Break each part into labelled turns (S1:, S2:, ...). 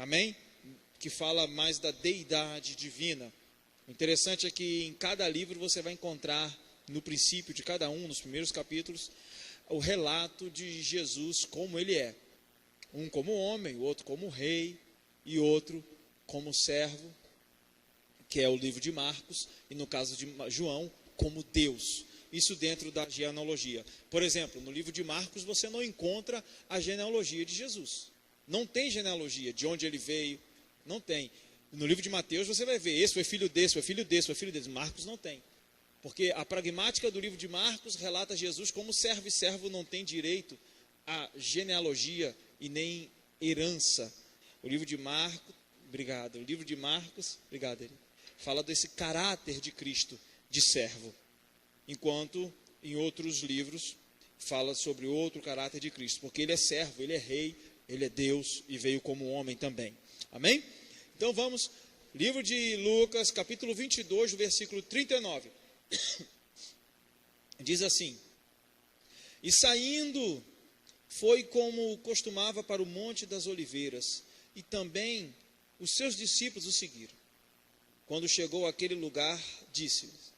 S1: amém? Que fala mais da deidade divina. O interessante é que em cada livro você vai encontrar, no princípio de cada um, nos primeiros capítulos, o relato de Jesus como ele é. Um como homem, o outro como rei, e outro como servo, que é o livro de Marcos, e no caso de João, como Deus. Isso dentro da genealogia. Por exemplo, no livro de Marcos você não encontra a genealogia de Jesus. Não tem genealogia de onde ele veio, não tem. No livro de Mateus você vai ver, esse foi filho desse, foi filho desse, foi filho desse. Marcos não tem. Porque a pragmática do livro de Marcos relata Jesus como servo, e servo não tem direito a genealogia e nem herança. O livro de Marcos, obrigado, o livro de Marcos, obrigado, ele fala desse caráter de Cristo, de servo. Enquanto em outros livros fala sobre outro caráter de Cristo, porque ele é servo, ele é rei, ele é Deus e veio como homem também. Amém? Então vamos, livro de Lucas, capítulo 22, versículo 39. Diz assim: e saindo, foi como costumava para o Monte das Oliveiras, e também os seus discípulos o seguiram. Quando chegou àquele lugar, disse-lhes: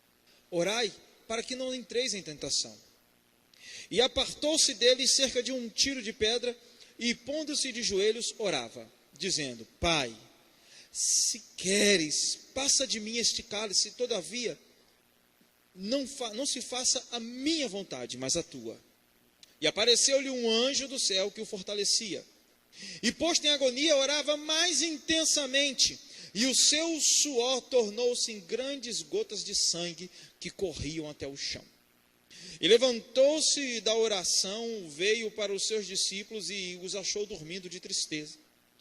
S1: orai, para que não entreis em tentação. E apartou-se deles cerca de um tiro de pedra, e pondo-se de joelhos, orava, dizendo: Pai, se queres, passa de mim este cálice, todavia, não se faça a minha vontade, mas a tua. E apareceu-lhe um anjo do céu que o fortalecia. E posto em agonia, orava mais intensamente, e o seu suor tornou-se em grandes gotas de sangue que corriam até o chão. E levantou-se da oração, veio para os seus discípulos e os achou dormindo de tristeza.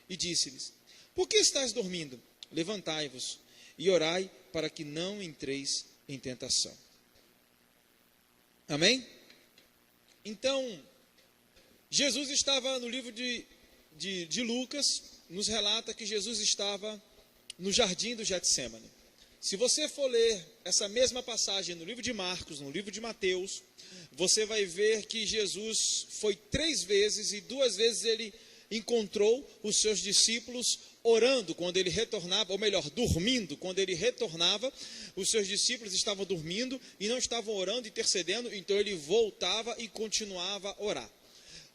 S1: E disse-lhes: por que estáis dormindo? Levantai-vos e orai para que não entreis em tentação. Amém? Então, Jesus estava no livro de Lucas, nos relata que Jesus estava no jardim do Getsêmani. Se você for ler essa mesma passagem no livro de Marcos, no livro de Mateus, você vai ver que Jesus foi 3 vezes, e 2 vezes ele encontrou os seus discípulos orando quando ele retornava, ou melhor, dormindo quando ele retornava. Os seus discípulos estavam dormindo e não estavam orando, intercedendo, então ele voltava e continuava a orar.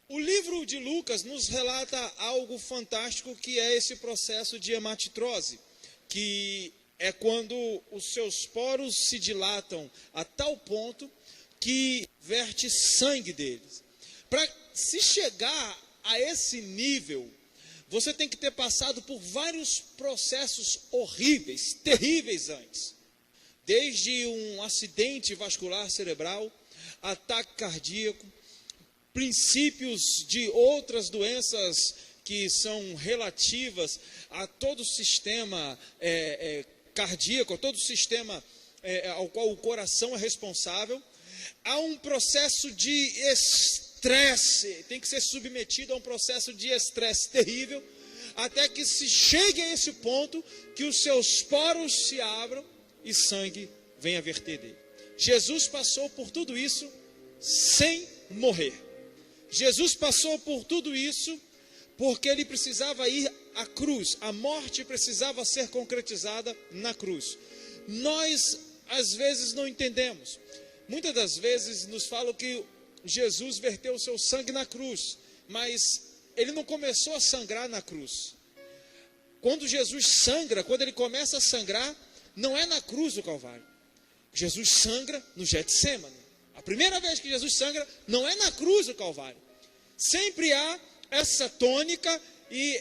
S1: O livro de Lucas nos relata algo fantástico, que é esse processo de hematitrose, que é quando os seus poros se dilatam a tal ponto que verte sangue deles. Para se chegar a esse nível, você tem que ter passado por vários processos horríveis, terríveis antes. Desde um acidente vascular cerebral, ataque cardíaco, princípios de outras doenças que são relativas a todo o sistema cardíaco, a todo o sistema ao qual o coração é responsável. Há um processo de estresse, tem que ser submetido a um processo de estresse terrível, até que se chegue a esse ponto que os seus poros se abram e sangue venha verter dele. Jesus passou por tudo isso sem morrer. Jesus passou por tudo isso porque ele precisava ir à cruz. A morte precisava ser concretizada na cruz. Nós, às vezes, não entendemos. Muitas das vezes nos falam que Jesus verteu o seu sangue na cruz, mas ele não começou a sangrar na cruz. Quando Jesus sangra, quando ele começa a sangrar, não é na cruz do Calvário. Jesus sangra no Getsêmani. A primeira vez que Jesus sangra não é na cruz do Calvário. Sempre há essa tônica e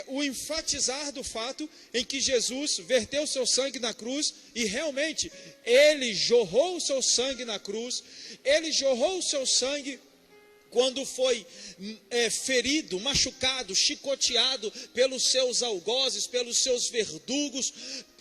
S1: o enfatizar do fato em que Jesus verteu o seu sangue na cruz, e realmente ele jorrou o seu sangue na cruz. Ele jorrou o seu sangue quando foi ferido, machucado, chicoteado pelos seus algozes, pelos seus verdugos,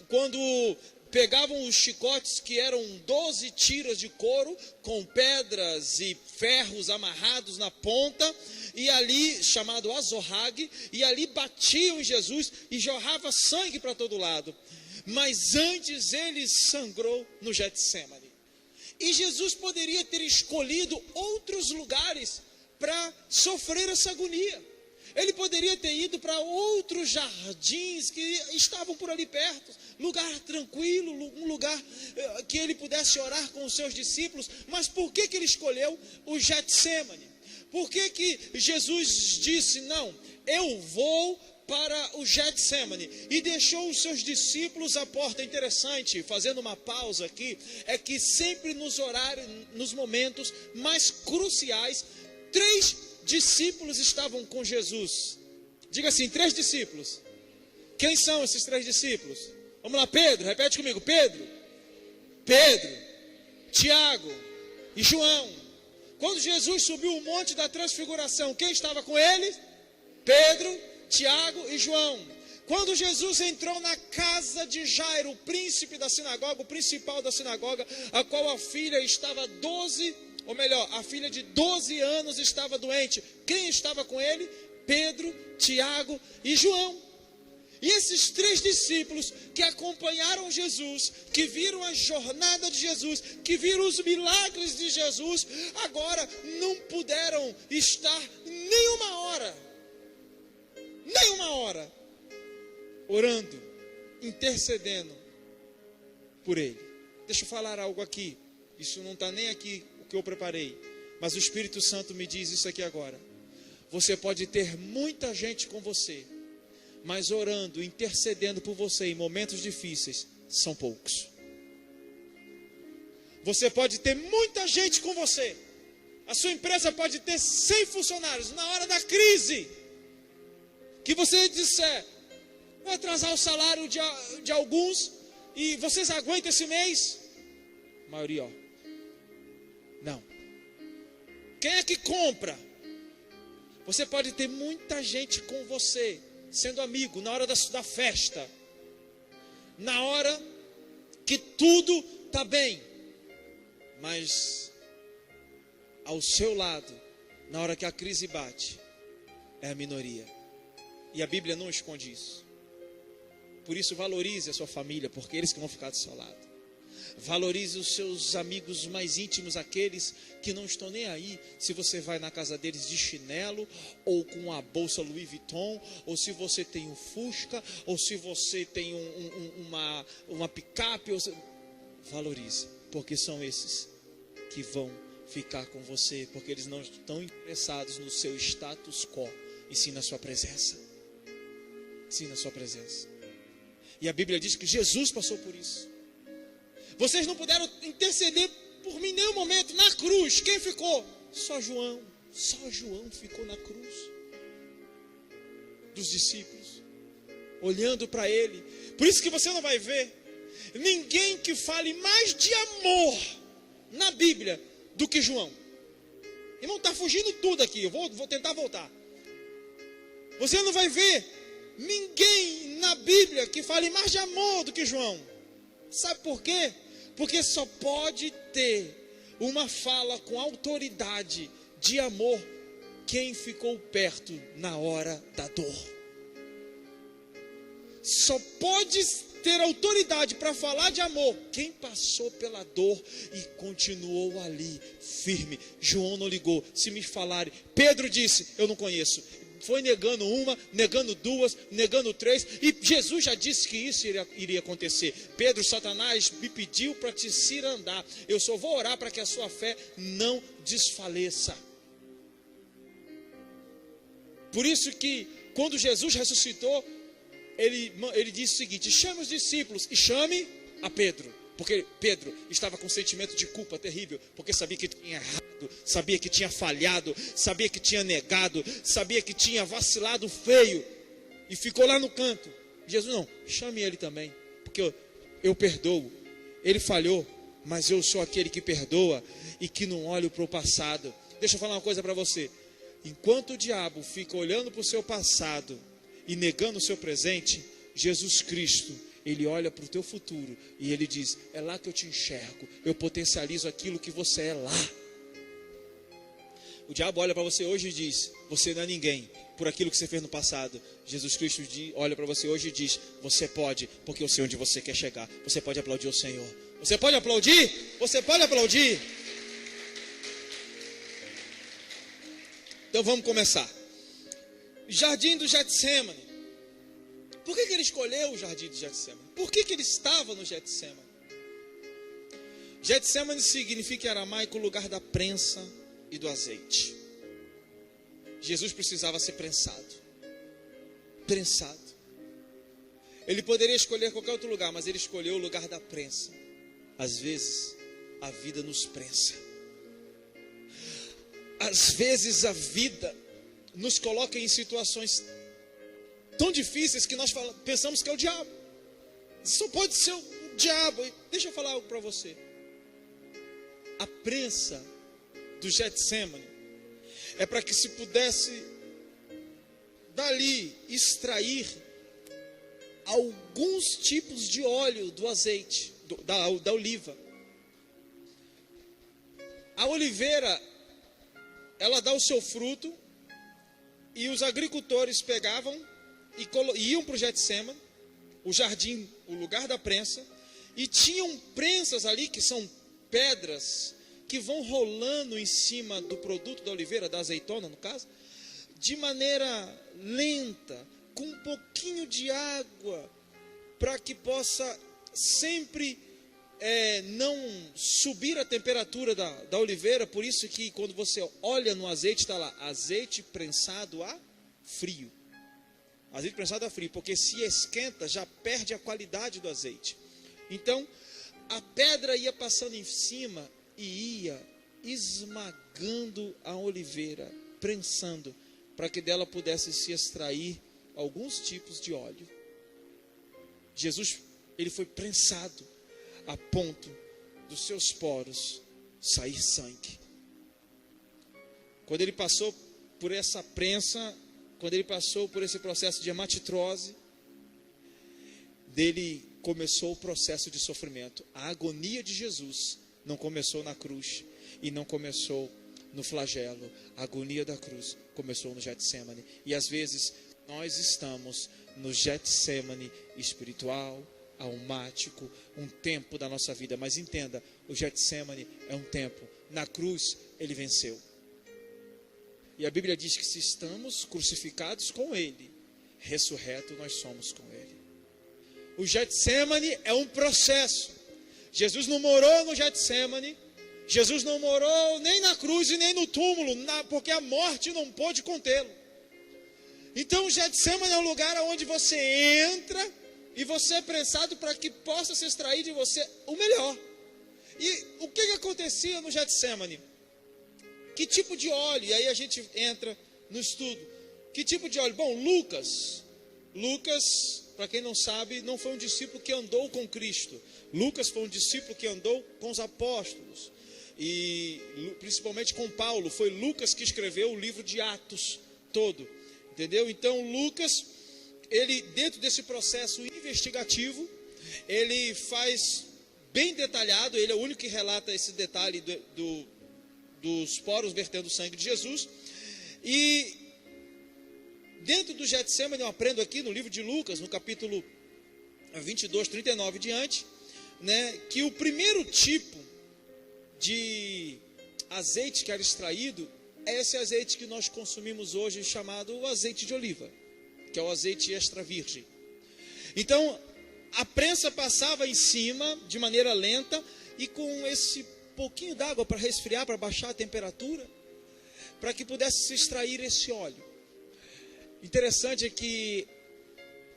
S1: quando pegavam os chicotes, que eram 12 tiras de couro com pedras e ferros amarrados na ponta, e ali, chamado azorrague, e ali batiam em Jesus e jorrava sangue para todo lado. Mas antes ele sangrou no Getsêmani. E Jesus poderia ter escolhido outros lugares para sofrer essa agonia. Ele poderia ter ido para outros jardins que estavam por ali perto, lugar tranquilo, um lugar que ele pudesse orar com os seus discípulos. Mas por que ele escolheu o Getsemane? Por que Jesus disse, não, eu vou para o Getsemane, e deixou os seus discípulos à porta? Interessante, fazendo uma pausa aqui, é que sempre nos momentos mais cruciais, 3 discípulos estavam com Jesus. Diga assim, 3 discípulos. Quem são esses 3 discípulos? Vamos lá, Pedro, repete comigo. Pedro, Tiago e João. Quando Jesus subiu o monte da transfiguração, quem estava com ele? Pedro, Tiago e João. Quando Jesus entrou na casa de Jairo, o príncipe da sinagoga, o principal da sinagoga, a qual a filha estava a filha de 12 anos estava doente. Quem estava com ele? Pedro, Tiago e João. E esses 3 discípulos que acompanharam Jesus, que viram a jornada de Jesus, que viram os milagres de Jesus, agora não puderam estar nem uma hora, orando, intercedendo por ele. Deixa eu falar algo aqui. Isso não está nem aqui o que eu preparei, mas o Espírito Santo me diz isso aqui agora. Você pode ter muita gente com você, mas orando, intercedendo por você em momentos difíceis, são poucos. Você pode ter muita gente com você, a sua empresa pode ter 100 funcionários, na hora da crise, que você disser, vou atrasar o salário de alguns, e vocês aguentam esse mês? A maioria, não. Quem é que compra? Você pode ter muita gente com você, sendo amigo, na hora da festa, na hora que tudo está bem, mas ao seu lado, na hora que a crise bate, é a minoria. E a Bíblia não esconde isso. Por isso valorize a sua família, porque eles que vão ficar do seu lado. Valorize os seus amigos mais íntimos, aqueles que não estão nem aí se você vai na casa deles de chinelo, ou com a bolsa Louis Vuitton, ou se você tem um Fusca, ou se você tem uma picape. Valorize, porque são esses que vão ficar com você, porque eles não estão interessados no seu status quo, e sim na sua presença. Sim, na sua presença. E a Bíblia diz que Jesus passou por isso. Vocês não puderam interceder por mim em nenhum momento na cruz. Quem ficou? Só João ficou na cruz, dos discípulos, olhando para ele. Por isso que você não vai ver ninguém que fale mais de amor na Bíblia do que João. Irmão, está fugindo tudo aqui, eu vou tentar voltar. Você não vai ver ninguém na Bíblia que fale mais de amor do que João. Sabe por quê? Porque só pode ter uma fala com autoridade de amor quem ficou perto na hora da dor. Só pode ter autoridade para falar de amor quem passou pela dor e continuou ali, firme. João não ligou. Se me falarem, Pedro disse, eu não conheço. Foi negando uma, negando duas, negando 3, e Jesus já disse que isso iria acontecer. Pedro, Satanás me pediu para te cirandar. Eu só vou orar para que a sua fé não desfaleça. Por isso que quando Jesus ressuscitou, ele disse o seguinte: chame os discípulos e chame a Pedro. Porque Pedro estava com um sentimento de culpa terrível, porque sabia que tinha errado, sabia que tinha falhado, sabia que tinha negado, sabia que tinha vacilado feio, e ficou lá no canto. Jesus, não, chame ele também, porque eu perdoo. Ele falhou, mas eu sou aquele que perdoa e que não olho para o passado. Deixa eu falar uma coisa para você. Enquanto o diabo fica olhando para o seu passado e negando o seu presente, Jesus Cristo, ele olha para o teu futuro e ele diz: é lá que eu te enxergo, eu potencializo aquilo que você é lá. O diabo olha para você hoje e diz: você não é ninguém por aquilo que você fez no passado. Jesus Cristo olha para você hoje e diz: você pode, porque eu sei onde você quer chegar. Você pode aplaudir o Senhor. Você pode aplaudir? Você pode aplaudir? Então vamos começar. Jardim do Getsemane. Por que ele escolheu o Jardim do Getsemane? Por que ele estava no Getsemane? Getsemane significa em aramaico lugar da prensa e do azeite. Jesus precisava ser prensado. Prensado. Ele poderia escolher qualquer outro lugar, mas ele escolheu o lugar da prensa. Às vezes, a vida nos prensa. Às vezes, a vida nos coloca em situações tão difíceis que nós pensamos que é o diabo. Só pode ser o diabo. Deixa eu falar algo para você. A prensa do Getsemane é para que se pudesse dali extrair alguns tipos de óleo do azeite, da oliva. A oliveira, ela dá o seu fruto, e os agricultores pegavam e iam para o Getsemane, o jardim, o lugar da prensa, e tinham prensas ali, que são pedras, que vão rolando em cima do produto da oliveira, da azeitona no caso, de maneira lenta, com um pouquinho de água, para que possa sempre não subir a temperatura da oliveira. Por isso que quando você olha no azeite, está lá, azeite prensado a frio. Azeite prensado a frio, porque se esquenta, já perde a qualidade do azeite. Então, a pedra ia passando em cima e ia esmagando a oliveira, prensando, para que dela pudesse se extrair alguns tipos de óleo. Jesus, ele foi prensado a ponto dos seus poros sair sangue. Quando ele passou por essa prensa, quando ele passou por esse processo de hematitrose, dele começou o processo de sofrimento. A agonia de Jesus não começou na cruz e não começou no flagelo. A agonia da cruz começou no Getsemane. E às vezes nós estamos no Getsemane espiritual, almático, um tempo da nossa vida. Mas entenda, o Getsemane é um tempo. Na cruz ele venceu. E a Bíblia diz que se estamos crucificados com ele, ressurreto nós somos com ele. O Getsemane é um processo. Jesus não morou no Getsemane, Jesus não morou nem na cruz e nem no túmulo, porque a morte não pôde contê-lo. Então o Getsemane é um lugar onde você entra e você é prensado para que possa se extrair de você o melhor. E o que acontecia no Getsemane? Que tipo de óleo? E aí a gente entra no estudo. Que tipo de óleo? Bom, Lucas, para quem não sabe, não foi um discípulo que andou com Cristo. Lucas foi um discípulo que andou com os apóstolos. E principalmente com Paulo. Foi Lucas que escreveu o livro de Atos todo. Entendeu? Então Lucas, ele dentro desse processo investigativo, ele faz bem detalhado, ele é o único que relata esse detalhe dos poros vertendo o sangue de Jesus. E dentro do Getsemane, eu aprendo aqui no livro de Lucas, no capítulo 22, 39 diante, né, que o primeiro tipo de azeite que era extraído é esse azeite que nós consumimos hoje, chamado o azeite de oliva, que é o azeite extra virgem. Então, a prensa passava em cima de maneira lenta e com esse pouquinho d'água para resfriar, para baixar a temperatura, para que pudesse se extrair esse óleo. Interessante é que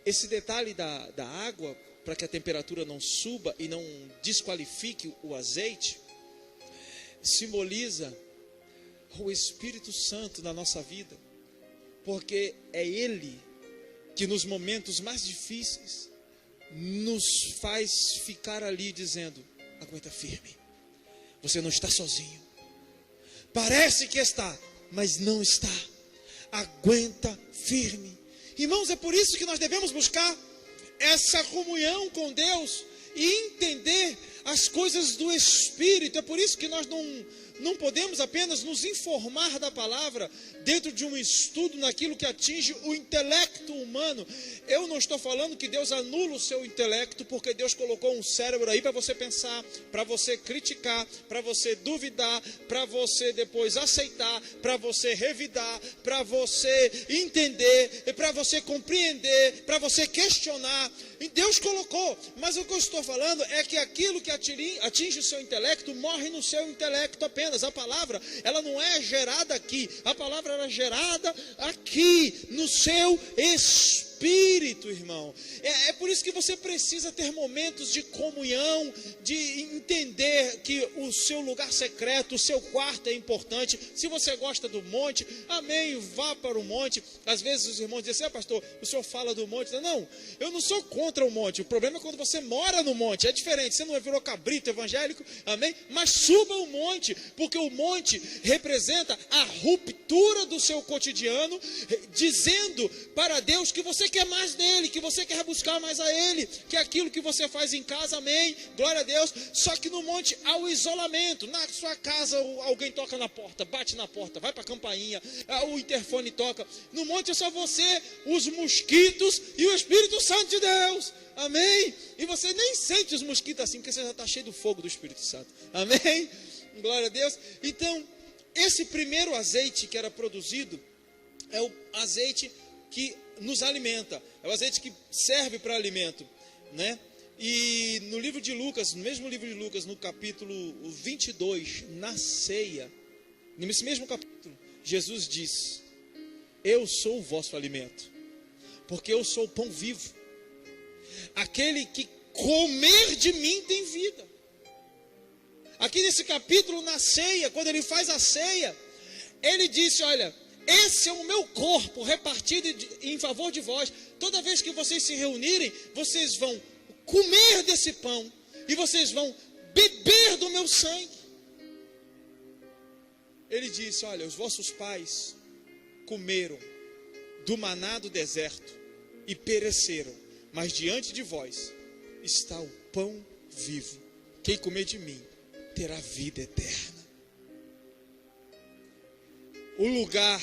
S1: esse detalhe da água, para que a temperatura não suba e não desqualifique o azeite, simboliza o Espírito Santo na nossa vida, porque é Ele que nos momentos mais difíceis nos faz ficar ali dizendo: aguenta firme, você não está sozinho, parece que está, mas não está, aguenta firme. Irmãos, é por isso que nós devemos buscar essa comunhão com Deus e entender as coisas do Espírito. É por isso que nós não podemos apenas nos informar da palavra dentro de um estudo naquilo que atinge o intelecto humano. Eu não estou falando que Deus anula o seu intelecto, porque Deus colocou um cérebro aí para você pensar, para você criticar, para você duvidar, para você depois aceitar, para você revidar, para você entender, para você compreender, para você questionar. E Deus colocou, mas o que eu estou falando é que aquilo que atinge o seu intelecto morre no seu intelecto apenas. A palavra, ela não é gerada aqui, a palavra era gerada aqui no seu espírito, irmão. É por isso que você precisa ter momentos de comunhão, de entender que o seu lugar secreto, o seu quarto é importante. Se você gosta do monte, amém, vá para o monte. Às vezes os irmãos dizem, pastor, o senhor fala do monte. Não, eu não sou contra o monte. O problema é quando você mora no monte, é diferente. Você não virou cabrito evangélico, amém? Mas suba o monte, porque o monte representa a ruptura do seu cotidiano, dizendo para Deus que você quer mais dele, que você quer buscar mais a ele, que aquilo que você faz em casa, amém, glória a Deus. Só que no monte há o isolamento. Na sua casa alguém toca na porta, bate na porta, vai para a campainha, o interfone toca. No monte é só você, os mosquitos e o Espírito Santo de Deus, amém. E você nem sente os mosquitos assim, porque você já está cheio do fogo do Espírito Santo, amém, glória a Deus. Então, esse primeiro azeite que era produzido é o azeite que nos alimenta, é o azeite que serve para alimento, né? E no livro de Lucas, no mesmo livro de Lucas, no capítulo 22, na ceia, nesse mesmo capítulo, Jesus diz: eu sou o vosso alimento, porque eu sou o pão vivo. Aquele que comer de mim tem vida. Aqui nesse capítulo, na ceia, quando ele faz a ceia, ele disse: olha, esse é o meu corpo repartido em favor de vós. Toda vez que vocês se reunirem, vocês vão comer desse pão e vocês vão beber do meu sangue. Ele disse: olha, os vossos pais comeram do maná do deserto e pereceram, mas diante de vós está o pão vivo. Quem comer de mim terá vida eterna. O lugar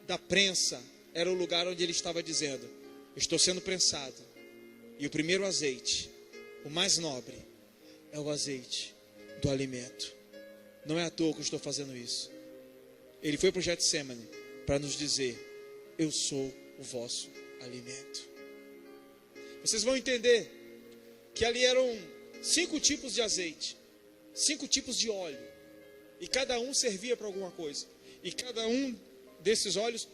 S1: da prensa era o lugar onde ele estava dizendo: estou sendo prensado. E o primeiro azeite, o mais nobre, é o azeite do alimento. Não é à toa que eu estou fazendo isso. Ele foi para o Getsemane para nos dizer: eu sou o vosso alimento. Vocês vão entender que ali eram 5 tipos de azeite, 5 tipos de óleo, e cada um servia para alguma coisa, e cada um desses óleos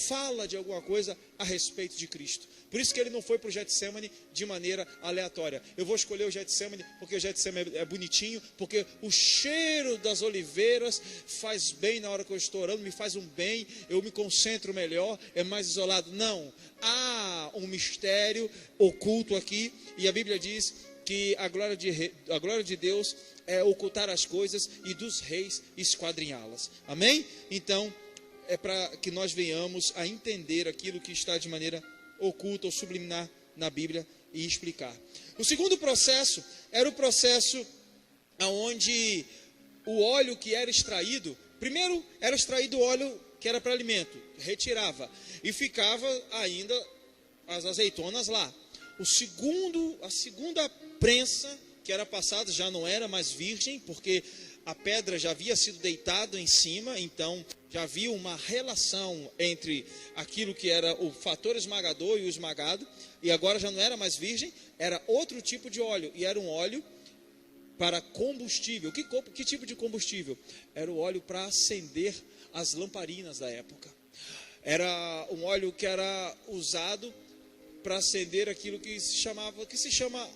S1: fala de alguma coisa a respeito de Cristo. Por isso que ele não foi para o Getsemane de maneira aleatória. Eu vou escolher o Getsemane porque o Getsemane é bonitinho, porque o cheiro das oliveiras faz bem na hora que eu estou orando, me faz um bem, eu me concentro melhor, é mais isolado. Não, há um mistério oculto aqui, e a Bíblia diz que a glória de Deus é ocultar as coisas e dos reis esquadrinhá-las. Amém? Então, é para que nós venhamos a entender aquilo que está de maneira oculta ou subliminar na Bíblia e explicar. O segundo processo era o processo onde o óleo que era extraído, primeiro era extraído o óleo que era para alimento, retirava e ficava ainda as azeitonas lá. A segunda prensa que era passada já não era mais virgem, porque a pedra já havia sido deitada em cima, então já havia uma relação entre aquilo que era o fator esmagador e o esmagado, e agora já não era mais virgem, era outro tipo de óleo, e era um óleo para combustível. Que tipo de combustível? Era o óleo para acender as lamparinas da época. Era um óleo que era usado para acender aquilo que se chama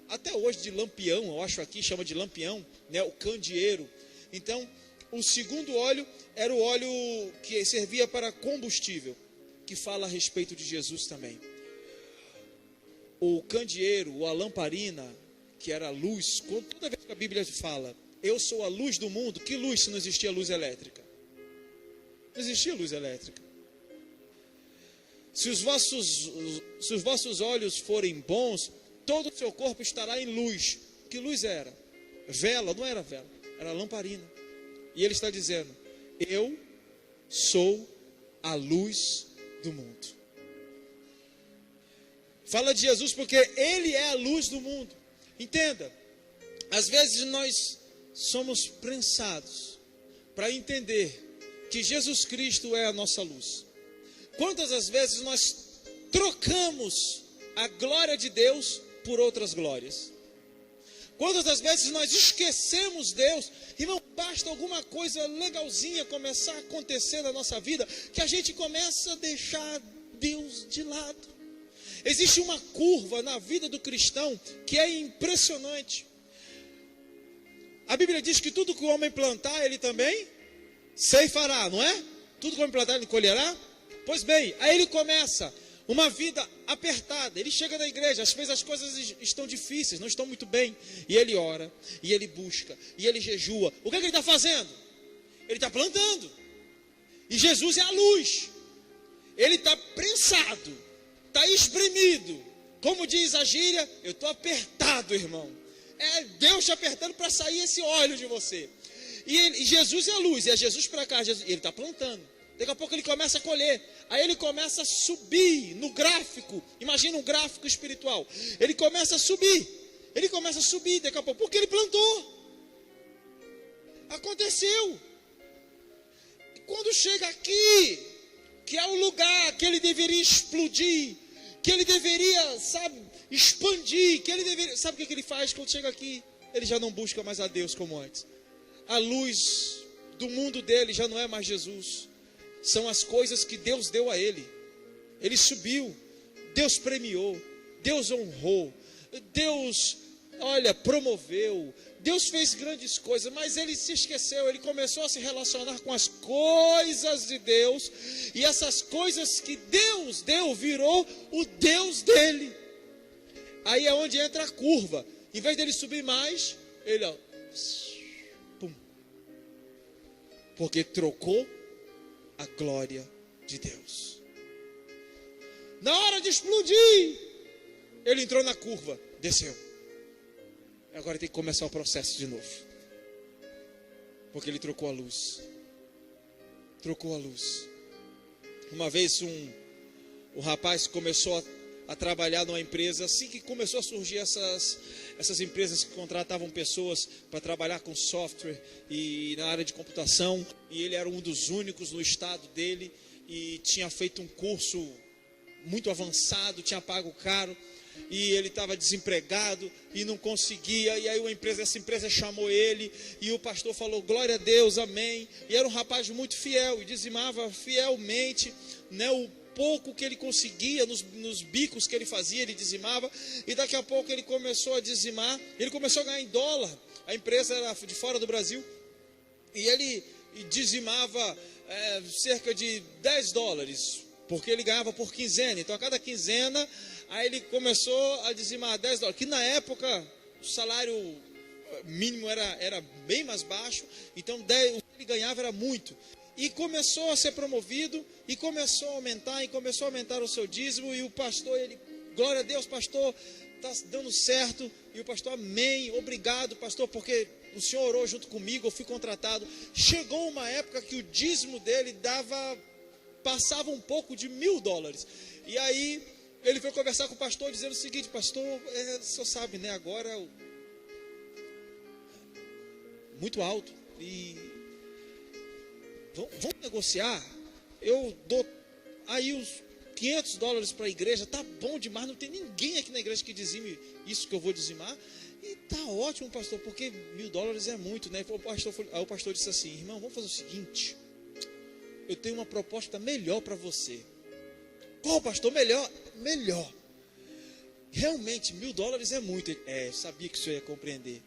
S1: até hoje de lampião, eu acho aqui chama de lampião, né, o candeeiro. Então, o segundo óleo era o óleo que servia para combustível, que fala a respeito de Jesus também. O candeeiro, ou a lamparina, que era a luz, toda vez que a Bíblia fala, eu sou a luz do mundo, que luz se não existia luz elétrica? Não existia luz elétrica. Se os vossos olhos forem bons, todo o seu corpo estará em luz. Que luz era? Vela, não era vela, era lamparina. E ele está dizendo: eu sou a luz do mundo. Fala de Jesus porque ele é a luz do mundo. Entenda, às vezes nós somos prensados para entender que Jesus Cristo é a nossa luz. Quantas as vezes nós trocamos a glória de Deus por outras glórias? Quantas das vezes nós esquecemos Deus? Irmão, basta alguma coisa legalzinha começar a acontecer na nossa vida, que a gente começa a deixar Deus de lado. Existe uma curva na vida do cristão que é impressionante. A Bíblia diz que tudo que o homem plantar, ele também ceifará, não é? Tudo que o homem plantar, ele colherá. Pois bem, aí ele começa uma vida apertada. Ele chega na igreja, às vezes as coisas estão difíceis, não estão muito bem. E ele ora, e ele busca, e ele jejua. O que é que ele está fazendo? Ele está plantando. E Jesus é a luz. Ele está prensado, está espremido. Como diz a gíria, eu estou apertado, irmão. É Deus te apertando para sair esse óleo de você. E Jesus é a luz, e é Jesus para cá. Ele está plantando. Daqui a pouco ele começa a colher. Aí ele começa a subir no gráfico. Imagina um gráfico espiritual. Ele começa a subir. Ele começa a subir daqui a pouco. Porque ele plantou. Aconteceu. E quando chega aqui, que é o lugar que ele deveria explodir, que ele deveria, sabe, expandir, que ele deveria... Sabe o que ele faz quando chega aqui? Ele já não busca mais a Deus como antes. A luz do mundo dele já não é mais Jesus. São as coisas que Deus deu a ele. Ele subiu, Deus premiou, Deus honrou, Deus, promoveu, Deus fez grandes coisas, mas ele se esqueceu, ele começou a se relacionar com as coisas de Deus, e essas coisas que Deus deu, virou o Deus dele. Aí é onde entra a curva. Em vez dele subir mais, ele pum, porque trocou a glória de Deus. Na hora de explodir, ele entrou na curva, desceu. Agora tem que começar o processo de novo, porque ele trocou a luz. Trocou a luz. Uma vez um rapaz começou a trabalhar numa empresa, assim que começou a surgir essas empresas que contratavam pessoas para trabalhar com software e na área de computação, e ele era um dos únicos no estado dele, e tinha feito um curso muito avançado, tinha pago caro, e ele estava desempregado e não conseguia, e aí essa empresa chamou ele, e o pastor falou, glória a Deus, amém, e era um rapaz muito fiel, e dizimava fielmente, né, o pouco que ele conseguia, nos bicos que ele fazia, ele dizimava, e daqui a pouco ele começou a dizimar, ele começou a ganhar em dólar, a empresa era de fora do Brasil, e ele dizimava cerca de $10, porque ele ganhava por quinzena, então a cada quinzena, aí ele começou a dizimar $10, que na época o salário mínimo era bem mais baixo, então o que ele ganhava era muito. E começou a ser promovido, e começou a aumentar o seu dízimo, e o pastor, glória a Deus, pastor, está dando certo, e o pastor, amém, obrigado, pastor, porque o senhor orou junto comigo, eu fui contratado. Chegou uma época que o dízimo dele passava um pouco de $1.000, e aí ele foi conversar com o pastor, dizendo o seguinte, pastor, o senhor sabe, né, agora, muito alto, e... Vamos negociar, eu dou aí os $500 para a igreja, tá bom demais, não tem ninguém aqui na igreja que dizime isso que eu vou dizimar, e tá ótimo, pastor, porque $1.000 é muito, né? Aí o pastor disse assim, irmão, vamos fazer o seguinte, eu tenho uma proposta melhor para você. Qual, pastor? Melhor. Realmente, $1.000 é muito. Sabia que o senhor ia compreender.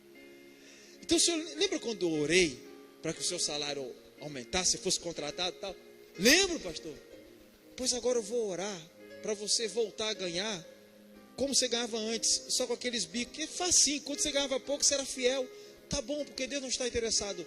S1: Então, o senhor lembra quando eu orei para que o seu salário aumentasse, fosse contratado e tal? Lembro, pastor. Pois agora eu vou orar para você voltar a ganhar como você ganhava antes, só com aqueles bicos, que é facinho. Quando você ganhava pouco, você era fiel. Tá bom, porque Deus não está interessado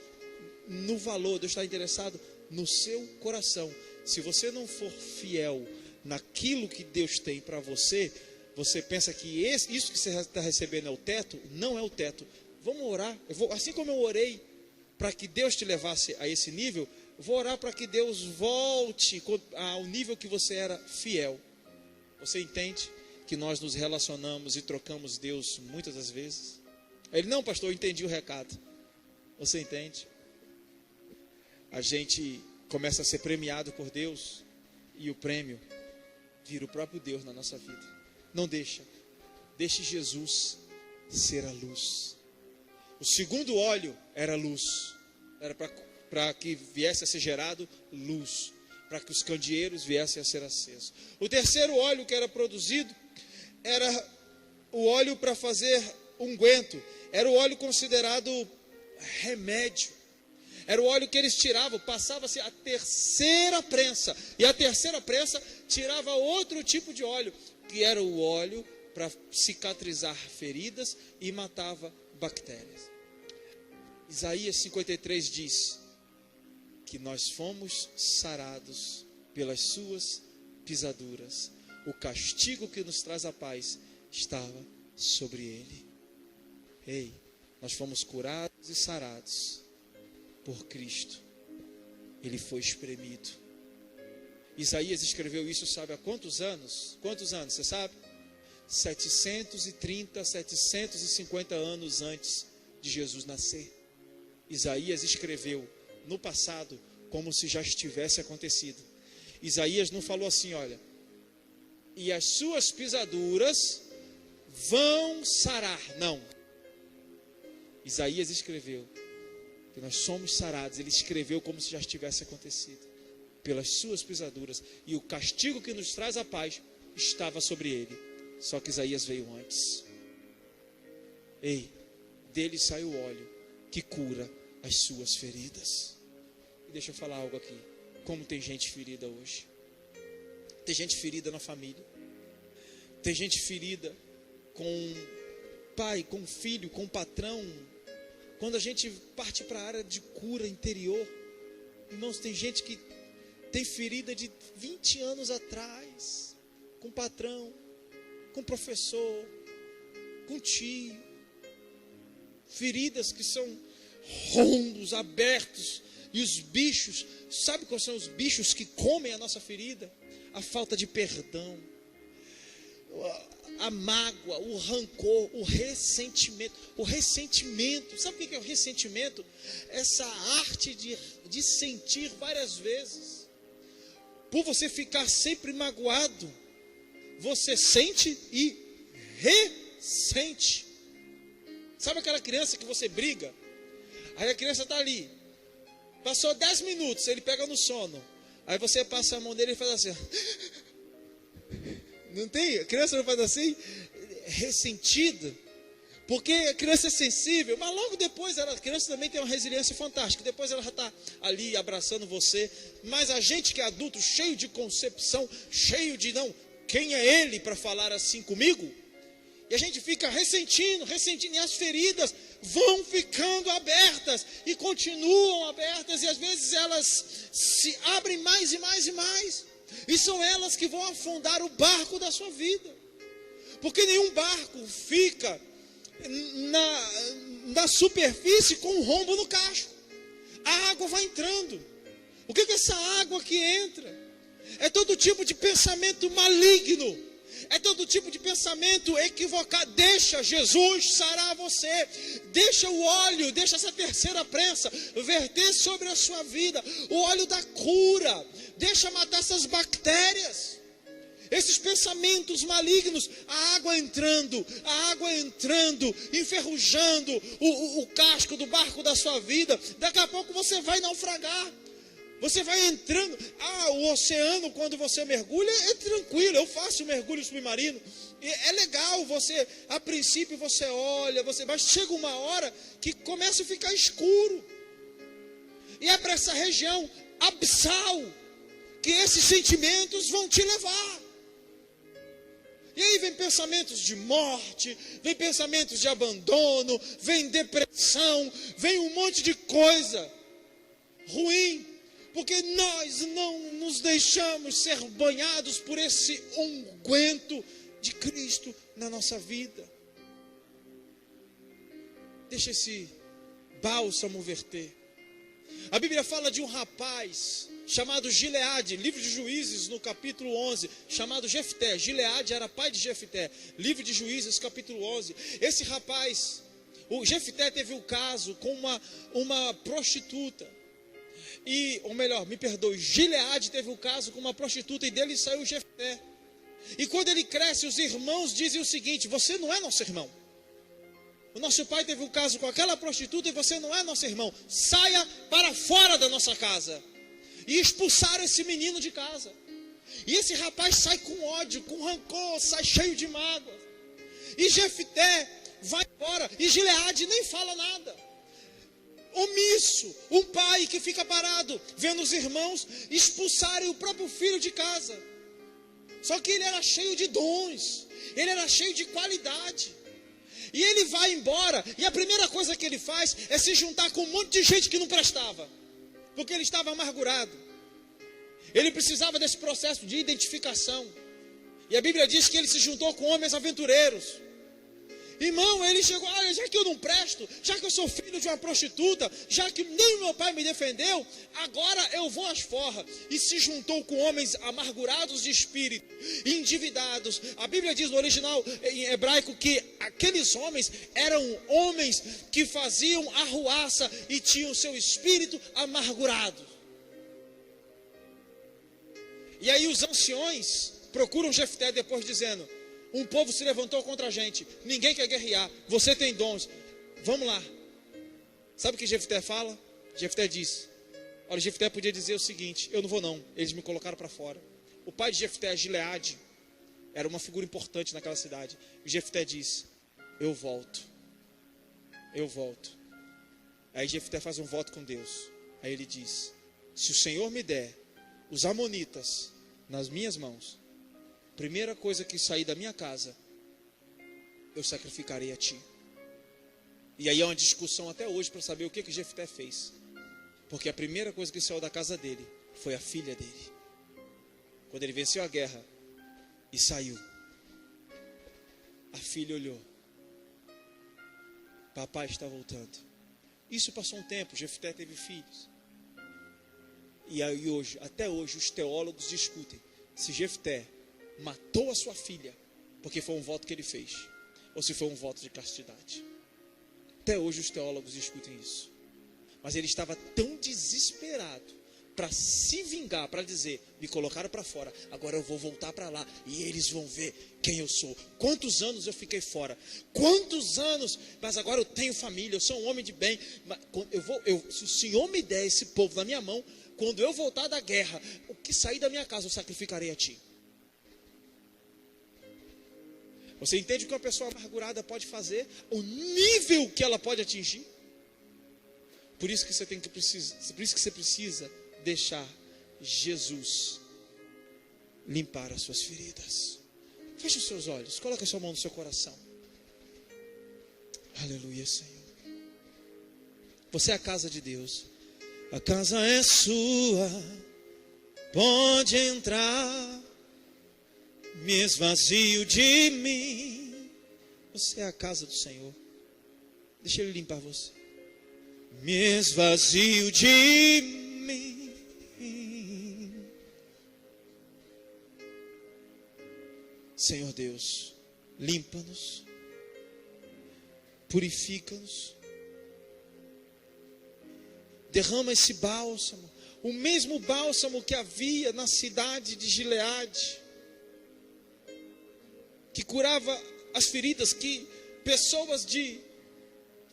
S1: no valor, Deus está interessado no seu coração. Se você não for fiel naquilo que Deus tem para você, você pensa que isso que você está recebendo é o teto? Não é o teto. Vamos orar. Assim como eu orei para que Deus te levasse a esse nível, vou orar para que Deus volte ao nível que você era fiel. Você entende que nós nos relacionamos e trocamos Deus muitas das vezes? Ele, não, pastor, eu entendi o recado. Você entende? A gente começa a ser premiado por Deus e o prêmio vira o próprio Deus na nossa vida. Não deixe Jesus ser a luz. O segundo óleo era luz, era para que viesse a ser gerado luz, para que os candeeiros viessem a ser acesos. O terceiro óleo que era produzido era o óleo para fazer unguento, era o óleo considerado remédio, era o óleo que eles tiravam, passava-se a terceira prensa, e a terceira prensa tirava outro tipo de óleo, que era o óleo para cicatrizar feridas e matava bactérias. Isaías 53 diz que nós fomos sarados pelas suas pisaduras. O castigo que nos traz a paz estava sobre ele. Ei, nós fomos curados e sarados por Cristo. Ele foi espremido. Isaías escreveu isso, sabe há quantos anos? Quantos anos, você sabe? 730, 750 anos antes de Jesus nascer. Isaías escreveu no passado como se já estivesse acontecido. Isaías não falou assim, olha, e as suas pisaduras vão sarar. Não. Isaías escreveu que nós somos sarados. Ele escreveu como se já estivesse acontecido. Pelas suas pisaduras. E o castigo que nos traz a paz estava sobre ele. Só que Isaías veio antes. Ei, dele sai o óleo que cura as suas feridas. E deixa eu falar algo aqui. Como tem gente ferida hoje. Tem gente ferida na família. Tem gente ferida com pai, com filho, com patrão. Quando a gente parte para a área de cura interior, irmãos, tem gente que tem ferida de 20 anos atrás, com patrão, com professor, com tio. Feridas que são rombos abertos. E os bichos, sabe quais são os bichos que comem a nossa ferida? A falta de perdão, a mágoa, o rancor, o ressentimento. O ressentimento, sabe o que é o ressentimento? Essa arte de sentir várias vezes. Por você ficar sempre magoado, você sente e ressente. Sabe aquela criança que você briga? Aí a criança está ali. Passou 10 minutos, ele pega no sono. Aí você passa a mão dele e faz assim. Não tem? A criança não faz assim? Ressentida. Porque a criança é sensível. Mas logo depois, a criança também tem uma resiliência fantástica. Depois ela já está ali abraçando você. Mas a gente que é adulto, cheio de concepção, cheio de não, quem é ele para falar assim comigo? E a gente fica ressentindo, e as feridas vão ficando abertas, e continuam abertas, e às vezes elas se abrem mais e mais e mais, e são elas que vão afundar o barco da sua vida, porque nenhum barco fica na superfície com um rombo no casco. A água vai entrando. O que é essa água que entra? É todo tipo de pensamento maligno, é todo tipo de pensamento equivocado. Deixa Jesus sarar você. Deixa o óleo, deixa essa terceira prensa verter sobre a sua vida. O óleo da cura. Deixa matar essas bactérias. Esses pensamentos malignos. A água entrando, enferrujando o casco do barco da sua vida. Daqui a pouco você vai naufragar. Você vai entrando. O oceano, quando você mergulha, é tranquilo. Eu faço mergulho submarino. É legal, você, a princípio você olha, mas chega uma hora que começa a ficar escuro. E é para essa região abissal que esses sentimentos vão te levar. E aí vem pensamentos de morte, vem pensamentos de abandono, vem depressão, vem um monte de coisa ruim. Porque nós não nos deixamos ser banhados por esse unguento de Cristo na nossa vida. Deixa esse bálsamo verter. A Bíblia fala de um rapaz chamado Gileade, livro de Juízes, no capítulo 11, chamado Jefté. Gileade era pai de Jefté, livro de Juízes, capítulo 11. Esse rapaz, o Jefté, teve um caso com uma prostituta. Ou melhor, me perdoe, Gileade teve um caso com uma prostituta e dele saiu Jefté. E quando ele cresce, os irmãos dizem o seguinte: você não é nosso irmão. O nosso pai teve um caso com aquela prostituta e você não é nosso irmão. Saia para fora da nossa casa. E expulsaram esse menino de casa. E esse rapaz sai com ódio, com rancor, sai cheio de mágoa. E Jefté vai embora. E Gileade nem fala nada. Omisso, um pai que fica parado, vendo os irmãos expulsarem o próprio filho de casa. Só que ele era cheio de dons, ele era cheio de qualidade. E ele vai embora, e a primeira coisa que ele faz é se juntar com um monte de gente que não prestava, porque ele estava amargurado. Ele precisava desse processo de identificação. E a Bíblia diz que ele se juntou com homens aventureiros. Irmão, ele chegou: olha, já que eu não presto, já que eu sou filho de uma prostituta, já que nem o meu pai me defendeu, agora eu vou às forras. E se juntou com homens amargurados de espírito, endividados. A Bíblia diz no original em hebraico que aqueles homens eram homens que faziam arruaça e tinham seu espírito amargurado. E aí os anciões procuram Jefté depois dizendo: um povo se levantou contra a gente, ninguém quer guerrear, você tem dons, vamos lá. Sabe o que Jefté fala? Jefté diz: olha, Jefté podia dizer o seguinte: eu não vou não, eles me colocaram para fora. O pai de Jefté, Gileade, era uma figura importante naquela cidade. E Jefté diz: eu volto. Aí Jefté faz um voto com Deus. Aí ele diz: se o Senhor me der os amonitas nas minhas mãos, primeira coisa que sair da minha casa, eu sacrificarei a ti. E aí há uma discussão até hoje para saber o que Jefté fez. Porque a primeira coisa que saiu da casa dele foi a filha dele. Quando ele venceu a guerra e saiu, a filha olhou: papai está voltando. Isso passou um tempo, Jefté teve filhos. E aí hoje, até hoje, os teólogos discutem se Jefté matou a sua filha porque foi um voto que ele fez, ou se foi um voto de castidade. Até hoje os teólogos discutem isso. Mas ele estava tão desesperado para se vingar, para dizer: me colocaram para fora, agora eu vou voltar para lá e eles vão ver quem eu sou. Quantos anos eu fiquei fora, quantos anos, mas agora eu tenho família, eu sou um homem de bem. Se o Senhor me der esse povo na minha mão, quando eu voltar da guerra, o que sair da minha casa eu sacrificarei a ti. Você entende o que uma pessoa amargurada pode fazer? O nível que ela pode atingir? Por isso que você precisa deixar Jesus limpar as suas feridas. Feche os seus olhos, coloque a sua mão no seu coração. Aleluia, Senhor. Você é a casa de Deus. A casa é sua, pode entrar. Me esvazio de mim. Você é a casa do Senhor. Deixa Ele limpar você. Me esvazio de mim. Senhor Deus, limpa-nos, purifica-nos, derrama esse bálsamo, o mesmo bálsamo que havia na cidade de Gileade, que curava as feridas, que pessoas de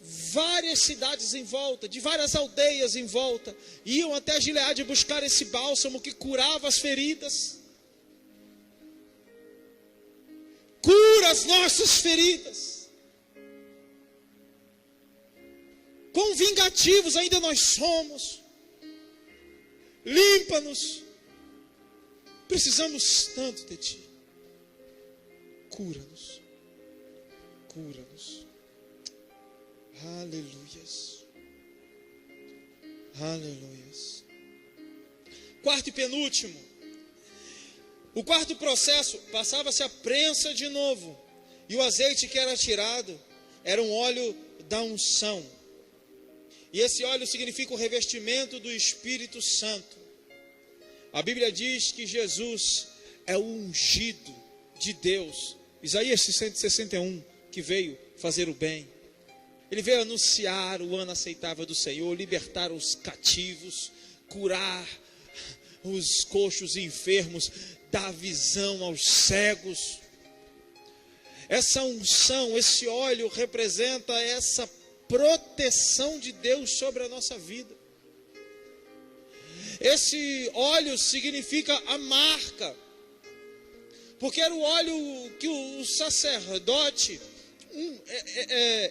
S1: várias cidades em volta, de várias aldeias em volta, iam até Gileade buscar esse bálsamo que curava as feridas. Cura as nossas feridas. Quão vingativos ainda nós somos. Limpa-nos. Precisamos tanto de Ti. Cura-nos. Cura-nos. Aleluias. Aleluias. Quarto e penúltimo. O quarto processo, passava-se a prensa de novo. E o azeite que era tirado era um óleo da unção. E esse óleo significa o revestimento do Espírito Santo. A Bíblia diz que Jesus é o ungido de Deus. Isaías 161, que veio fazer o bem. Ele veio anunciar o ano aceitável do Senhor, libertar os cativos, curar os coxos e enfermos, dar visão aos cegos. Essa unção, esse óleo representa essa proteção de Deus sobre a nossa vida. Esse óleo significa a marca, porque era o óleo que o sacerdote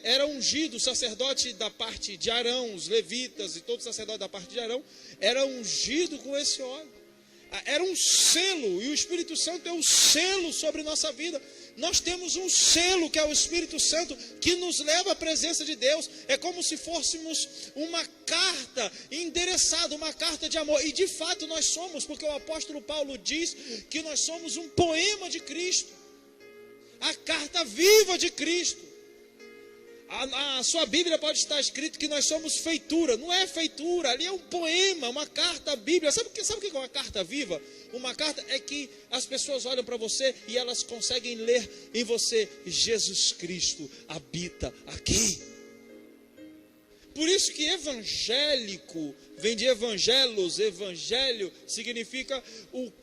S1: era ungido, o sacerdote da parte de Arão, os levitas e todo sacerdote da parte de Arão, era ungido com esse óleo. Era um selo, e o Espírito Santo é o selo sobre nossa vida. Nós temos um selo que é o Espírito Santo, que nos leva à presença de Deus. É como se fôssemos uma carta endereçada, uma carta de amor. E de fato nós somos, porque o apóstolo Paulo diz que nós somos um poema de Cristo, a carta viva de Cristo. A sua Bíblia pode estar escrito que nós somos feitura. Não é feitura, ali é um poema, uma carta bíblica. Sabe o que é uma carta viva? Uma carta é que as pessoas olham para você e elas conseguem ler em você: Jesus Cristo habita aqui. Por isso que evangélico vem de evangelos. Evangelho significa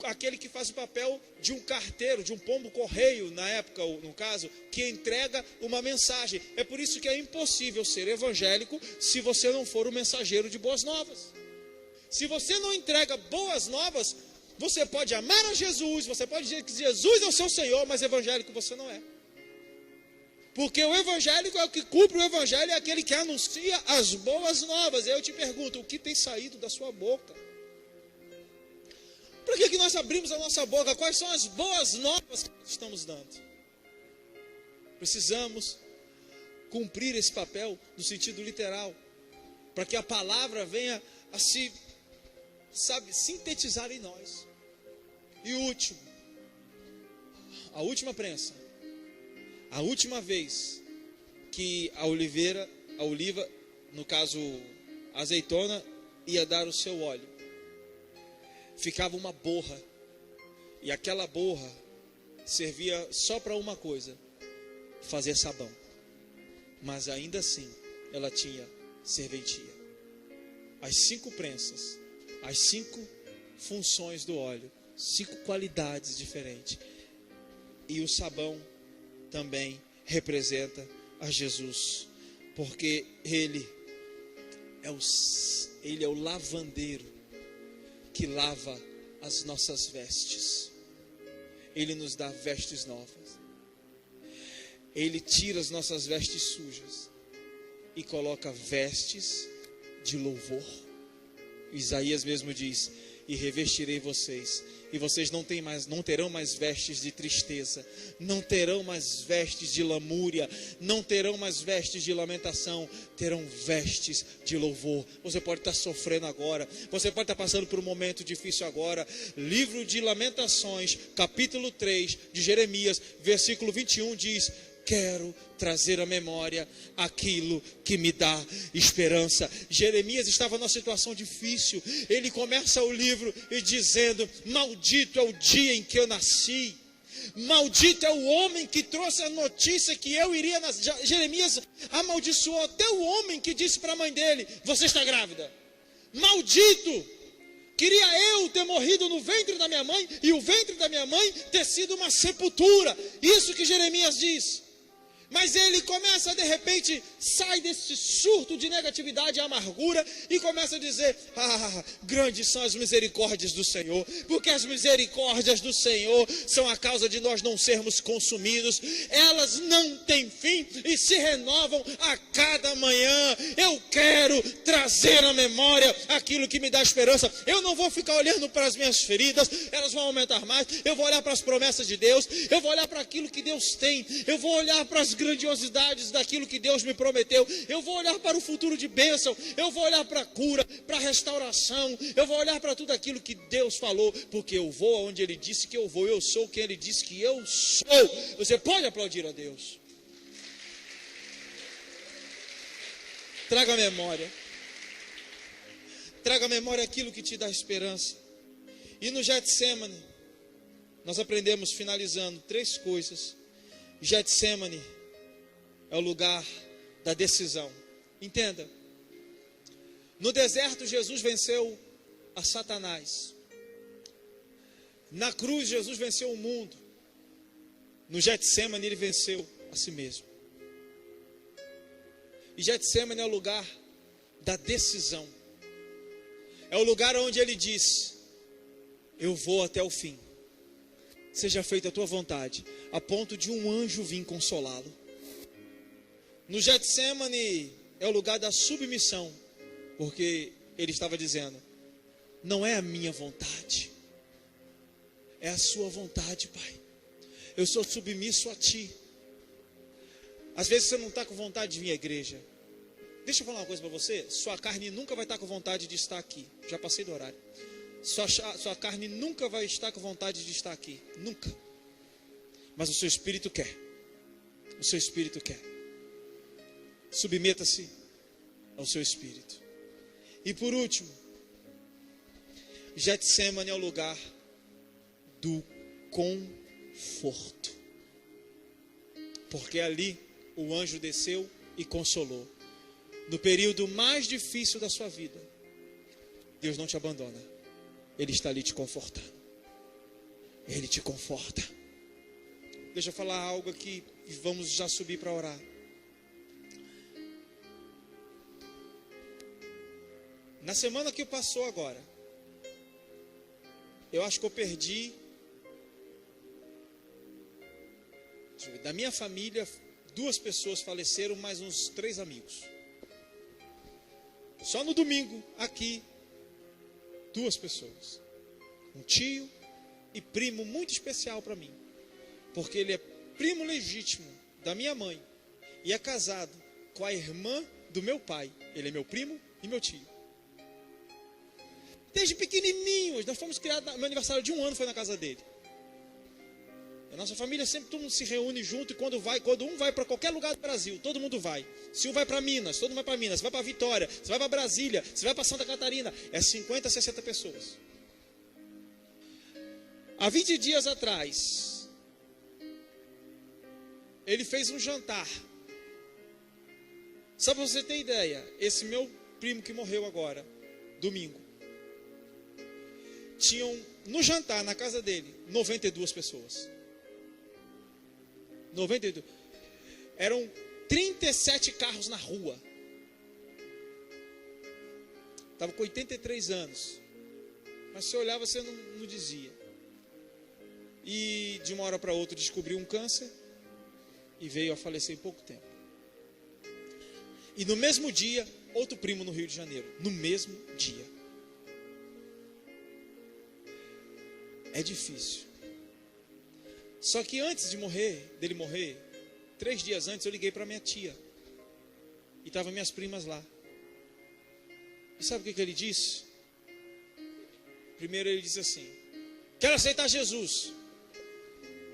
S1: aquele que faz o papel de um carteiro, de um pombo correio, na época, no caso, que entrega uma mensagem. É por isso que é impossível ser evangélico se você não for o mensageiro de boas novas. Se você não entrega boas novas, você pode amar a Jesus, você pode dizer que Jesus é o seu Senhor, mas evangélico você não é. Porque o evangélico é o que cumpre o evangelho, é aquele que anuncia as boas novas. Eu te pergunto, o que tem saído da sua boca? Por que nós abrimos a nossa boca? Quais são as boas novas que nós estamos dando? Precisamos cumprir esse papel no sentido literal, para que a palavra venha a se, sintetizar em nós. E o último, a última prensa. A última vez que a oliva, no caso a azeitona, ia dar o seu óleo, ficava uma borra, e aquela borra servia só para uma coisa: fazer sabão. Mas ainda assim ela tinha serventia. As 5 prensas, as 5 funções do óleo, 5 qualidades diferentes. E o sabão também representa a Jesus, porque Ele é o lavandeiro que lava as nossas vestes. Ele nos dá vestes novas. Ele tira as nossas vestes sujas e coloca vestes de louvor. Isaías mesmo diz: e revestirei vocês, e vocês não terão mais vestes de tristeza, não terão mais vestes de lamúria, não terão mais vestes de lamentação, terão vestes de louvor. Você pode estar sofrendo agora, você pode estar passando por um momento difícil agora. Livro de Lamentações, capítulo 3 de Jeremias, versículo 21 diz: quero trazer à memória aquilo que me dá esperança. Jeremias estava numa situação difícil. Ele começa o livro dizendo: maldito é o dia em que eu nasci. Maldito é o homem que trouxe a notícia que eu iria nascer. Jeremias amaldiçoou até o homem que disse para a mãe dele: você está grávida. Maldito! Queria eu ter morrido no ventre da minha mãe e o ventre da minha mãe ter sido uma sepultura. Isso que Jeremias diz. Mas ele começa, de repente, sai desse surto de negatividade e amargura e começa a dizer: grandes são as misericórdias do Senhor, porque as misericórdias do Senhor são a causa de nós não sermos consumidos. Elas não têm fim e se renovam a cada manhã. Eu quero trazer à memória aquilo que me dá esperança. Eu não vou ficar olhando para as minhas feridas, elas vão aumentar mais. Eu vou olhar para as promessas de Deus, eu vou olhar para aquilo que Deus tem, eu vou olhar para as grandiosidades daquilo que Deus me prometeu, eu vou olhar para o futuro de bênção, eu vou olhar para a cura, para a restauração, eu vou olhar para tudo aquilo que Deus falou, porque eu vou aonde Ele disse que eu vou, eu sou quem Ele disse que eu sou. Você pode aplaudir a Deus? Traga a memória traga à memória aquilo que te dá esperança. E no Getsemane, nós aprendemos, finalizando, 3 coisas. Getsemane é o lugar da decisão. Entenda, no deserto Jesus venceu a Satanás. Na cruz Jesus venceu o mundo. No Getsemane ele venceu a si mesmo. E Getsemane é o lugar da decisão. É o lugar onde ele diz: eu vou até o fim. Seja feita a tua vontade, a ponto de um anjo vir consolá-lo. No Getsemane é o lugar da submissão, porque ele estava dizendo: não é a minha vontade, é a sua vontade, Pai. Eu sou submisso a ti. Às vezes você não está com vontade de vir à igreja. Deixa eu falar uma coisa para você. Sua carne nunca vai estar com vontade de estar aqui. Já passei do horário. Sua carne nunca vai estar com vontade de estar aqui. Nunca. Mas o seu espírito quer. O seu espírito quer. Submeta-se ao seu espírito. E por último, Getsemane é o lugar do conforto. Porque ali o anjo desceu e consolou. No período mais difícil da sua vida, Deus não te abandona. Ele está ali te confortando. Ele te conforta. Deixa eu falar algo aqui e vamos já subir para orar. Na semana que passou agora, eu acho que eu perdi, da minha família, 2 pessoas faleceram, mais uns 3 amigos. Só no domingo, aqui, 2 pessoas. Um tio e primo muito especial para mim. Porque ele é primo legítimo da minha mãe. E é casado com a irmã do meu pai. Ele é meu primo e meu tio. Desde pequenininhos, nós fomos criados, meu aniversário de 1 ano foi na casa dele. A nossa família sempre, todo mundo se reúne junto, e quando um vai para qualquer lugar do Brasil, todo mundo vai. Se um vai para Minas, todo mundo vai para Minas. Você vai para Vitória, você vai para Brasília, você vai para Santa Catarina. É 50, 60 pessoas. Há 20 dias atrás, ele fez um jantar. Só para você ter ideia, esse meu primo que morreu agora, domingo, tinham no jantar, na casa dele, 92 pessoas. 92. Eram 37 carros na rua. Estava com 83 anos. Mas se olhava, você não dizia. E de uma hora para outra descobriu um câncer e veio a falecer em pouco tempo. E no mesmo dia, outro primo no Rio de Janeiro. No mesmo dia. É difícil. Só que antes dele morrer, 3 dias antes, eu liguei para minha tia. E estavam minhas primas lá. E sabe o que ele disse? Primeiro ele disse assim: quero aceitar Jesus.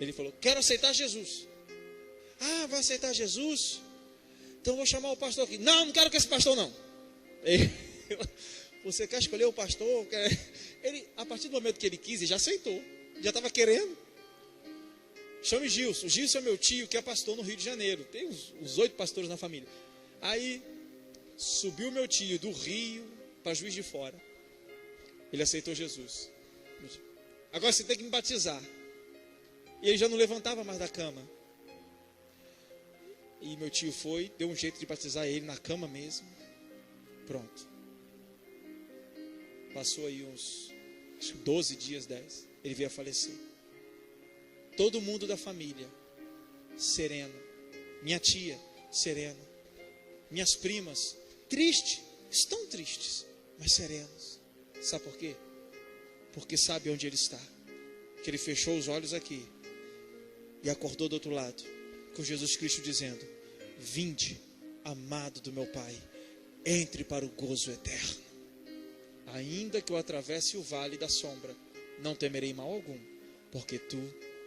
S1: Ele falou: quero aceitar Jesus. Ah, vai aceitar Jesus? Então vou chamar o pastor aqui. Não, não quero que esse pastor não. Você quer escolher o pastor? Ele, a partir do momento que ele quis, ele já aceitou. Já estava querendo. Chame Gilson. O Gilson é meu tio, que é pastor no Rio de Janeiro. Tem uns 8 pastores na família. Aí, subiu meu tio do Rio para Juiz de Fora. Ele aceitou Jesus. Agora você tem que me batizar. E ele já não levantava mais da cama. E meu tio foi, deu um jeito de batizar ele na cama mesmo. Pronto. Passou aí uns 12 dias, 10. Ele veio a falecer. Todo mundo da família, sereno. Minha tia, serena. Minhas primas, tristes. Estão tristes, mas serenos. Sabe por quê? Porque sabe onde ele está. Que ele fechou os olhos aqui e acordou do outro lado, com Jesus Cristo dizendo: vinde, amado do meu Pai, entre para o gozo eterno. Ainda que eu atravesse o vale da sombra, não temerei mal algum, porque tu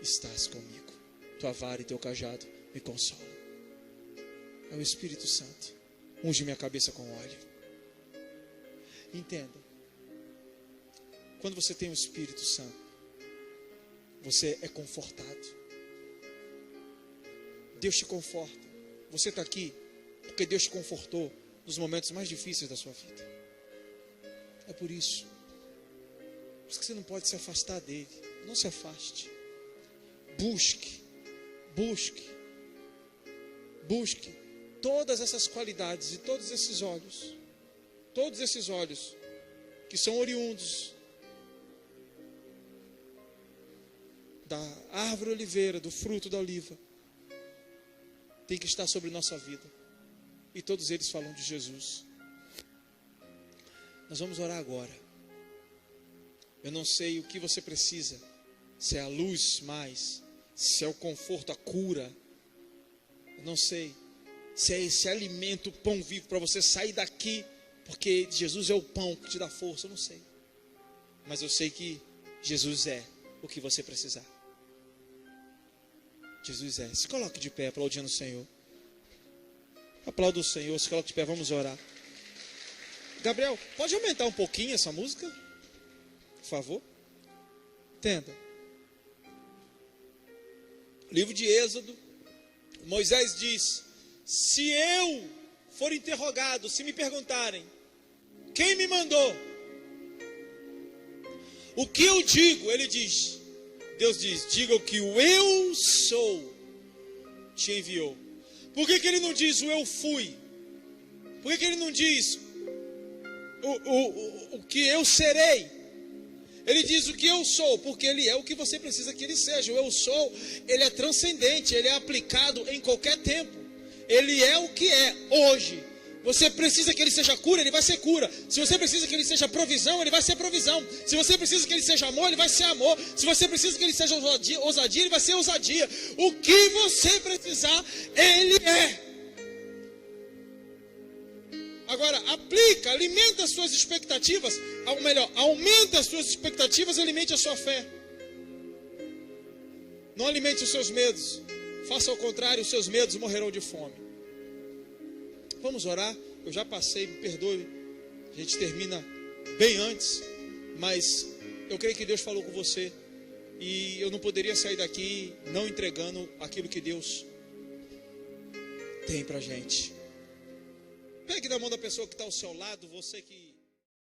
S1: estás comigo. Tua vara e teu cajado me consolam. É o Espírito Santo. Unge minha cabeça com óleo. Entenda, quando você tem o Espírito Santo, você é confortado. Deus te conforta. Você está aqui porque Deus te confortou nos momentos mais difíceis da sua vida. É por isso. Por isso que você não pode se afastar dele. Não se afaste. Busque todas essas qualidades e todos esses olhos que são oriundos da árvore oliveira, do fruto da oliva, tem que estar sobre nossa vida. E todos eles falam de Jesus. Nós vamos orar agora. Eu não sei o que você precisa, se é a luz mais, se é o conforto, a cura. Eu não sei se é esse alimento, o pão vivo, para você sair daqui, porque Jesus é o pão que te dá força. Eu não sei, mas eu sei que Jesus é o que você precisar. Jesus é. Se coloque de pé aplaudindo o Senhor. Aplauda o Senhor, se coloque de pé, vamos orar. Gabriel, pode aumentar um pouquinho essa música? Por favor. Entenda. Livro de Êxodo, Moisés diz: se eu for interrogado, se me perguntarem, quem me mandou? O que eu digo? Ele diz, Deus diz, diga que o eu sou te enviou. Por que ele não diz o eu fui? Por que ele não diz o que eu serei? Ele diz o que eu sou, porque ele é o que você precisa que ele seja. O eu sou, ele é transcendente, ele é aplicado em qualquer tempo. Ele é o que é hoje. Você precisa que ele seja cura, ele vai ser cura. Se você precisa que ele seja provisão, ele vai ser provisão. Se você precisa que ele seja amor, ele vai ser amor. Se você precisa que ele seja ousadia, ele vai ser ousadia. O que você precisar, ele é. Agora, aplica, alimenta as suas expectativas, ou melhor, aumenta as suas expectativas e alimente a sua fé. Não alimente os seus medos. Faça ao contrário, os seus medos morrerão de fome. Vamos orar. Eu já passei, me perdoe. A gente termina bem antes, mas eu creio que Deus falou com você. E eu não poderia sair daqui não entregando aquilo que Deus tem pra gente. Pegue na mão da pessoa que está ao seu lado, você que